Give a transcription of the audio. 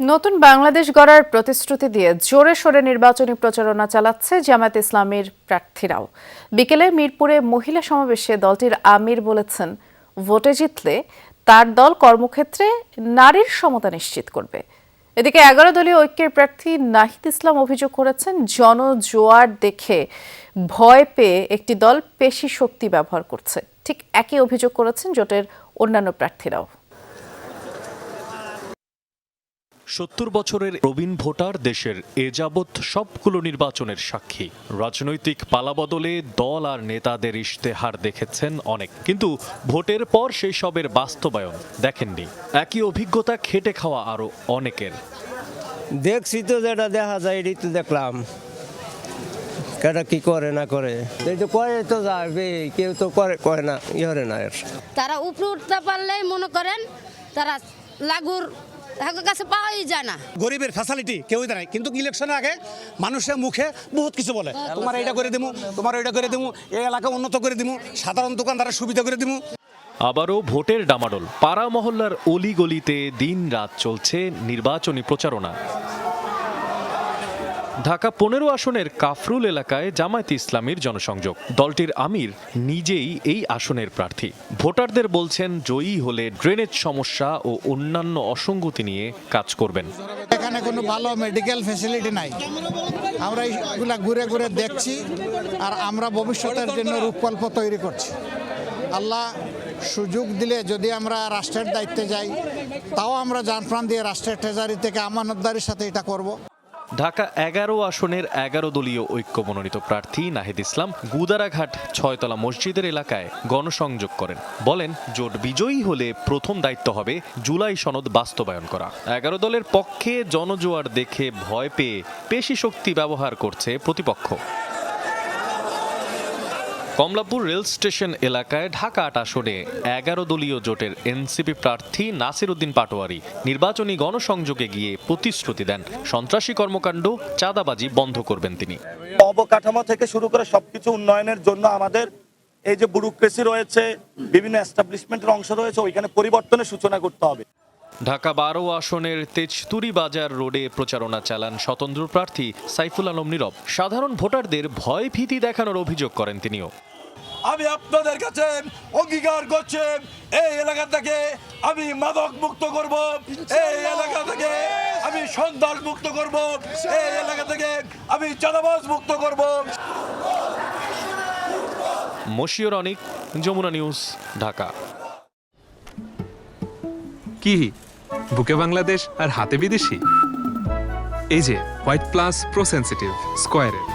নতুন বাংলাদেশ গড়ার প্রতিশ্রুতি দিয়ে জোরে সোরে নির্বাচনী প্রচারণা চালাচ্ছে জামায়াতে ইসলামীর প্রার্থীরাও। বিকেলে মিরপুরে মহিলা সমাবেশে দলটির আমির বলেছেন, ভোটে জিতলে তার দল কর্মক্ষেত্রে নারীর সমতা নিশ্চিত করবে। এদিকে 11 দলীয় ঐক্যের প্রার্থী নাহিদ ইসলাম অভিযোগ করেছেন, জনজোয়ার দেখে ভয় পেয়ে একটি দল পেশি শক্তি ব্যবহার করছে। ঠিক একই অভিযোগ করেছেন জোটের অন্যান্য প্রার্থীরাও। ৭০ বছরের প্রবীণ ভোটার দেশের এ যাবৎ সবগুলো নির্বাচনের সাক্ষী। রাজনৈতিক পালাবদলে দল আর নেতাদের ইশতেহার দেখেছেন অনেক, কিন্তু ভোটের পর সেই সবের বাস্তবায়ন দেখেননি। একই অভিজ্ঞতা খেটে খাওয়া আরো অনেকের। দেখছি তো, যেটা দেখা যায় এটাই তো দেখলাম। কেটা কি করে না করে, এই তো করে তো যাবে, কেউ তো করে না, ইহরে না। তারা উপরে উঠতে পারলেই মনে করেন তারা লাগুর কাছে পাওয়াই যায় না। গরিবের ফ্যাসিলিটি কেউই দেয়, কিন্তু ইলেকশনের আগে মানুষের মুখে বহুত কিছু বলে, তোমার এটা করে দিমু, তোমার ওইটা করে দিমু, এই এলাকা উন্নত করে দিমু, সাধারণ দোকানদারের সুবিধা করে দিমু। আবারও ভোটের ডামাডোল। পাড়া মহল্লার অলিগলিতে দিন রাত চলছে নির্বাচনী প্রচারণা। ঢাকা 15 আসনের কাফরুল এলাকায় জামায়াতে ইসলামীর জনসংযোগ। দলটির আমির নিজেই এই আসনের প্রার্থী। ভোটারদের বলছেন, জয়ী হলে ড্রেনেজ সমস্যা ও অন্যান্য অসঙ্গতি নিয়ে কাজ করবেন। এখানে কোনো ভালো মেডিকেল ফ্যাসিলিটি নাই, আমরা এইগুলা ঘুরে ঘুরে দেখছি, আর আমরা ভবিষ্যতের জন্য রূপকল্প তৈরি করছি। আল্লাহ সুযোগ দিলে যদি আমরা রাষ্ট্রের দায়িত্বে যাই, তাও আমরা জানপ্রাণ দিয়ে রাষ্ট্রের ট্রেজারি থেকে আমানতদারির সাথে এটা করব। ঢাকা 11 আসনের 11 দলীয় ঐক্য মনোনীত প্রার্থী নাহিদ ইসলাম গুদারাঘাট 6তলা মসজিদের এলাকায় গণসংযোগ করেন। বলেন, জোট বিজয়ী হলে প্রথম দায়িত্ব হবে জুলাই সনদ বাস্তবায়ন করা। 11 দলের পক্ষে জনজোয়ার দেখে ভয় পেয়ে পেশি শক্তি ব্যবহার করছে প্রতিপক্ষ। কমলাপুর রেল স্টেশন এলাকায় ঢাকা 8 আসনে 11 দলীয় জোটের এনসিপি প্রার্থী নাসির উদ্দিন পাটোয়ারি নির্বাচনী গণসংযোগে গিয়ে প্রতিশ্রুতি দেন, সন্ত্রাসী কর্মকাণ্ড, চাঁদাবাজি বন্ধ করবেন তিনি। অবকাঠামো থেকে শুরু করে সবকিছু উন্নয়নের জন্য আমাদের এই যে ব্যুরোক্রেসি রয়েছে, বিভিন্ন এস্টাবলিশমেন্টের অংশ রয়েছে, ওইখানে পরিবর্তনের সূচনা করতে হবে। ঢাকা 12 আসনের তেজতুরি বাজার রোডে প্রচারণা চালান স্বতন্ত্র প্রার্থী সাইফুল আলম নীরব। সাধারণ ভোটারদের ভয় ভীতি দেখানোর অভিযোগ করেন তিনিও। আমি আপনাদের কাছে অঙ্গীকার করছি, এই এলাকা থেকে আমি মাদক মুক্ত করব, এই এলাকা থেকে আমি সন্ত্রাস মুক্ত করব, এই এলাকা থেকে আমি চাঁদাবাজ মুক্ত করব। মশিউর অনিক, যমুনা নিউজ, ঢাকা। কি বুকে বাংলাদেশ আর হাতে বিদেশি? এই যে হোয়াইট প্লাস প্রো সেনসিটিভ স্কয়ারের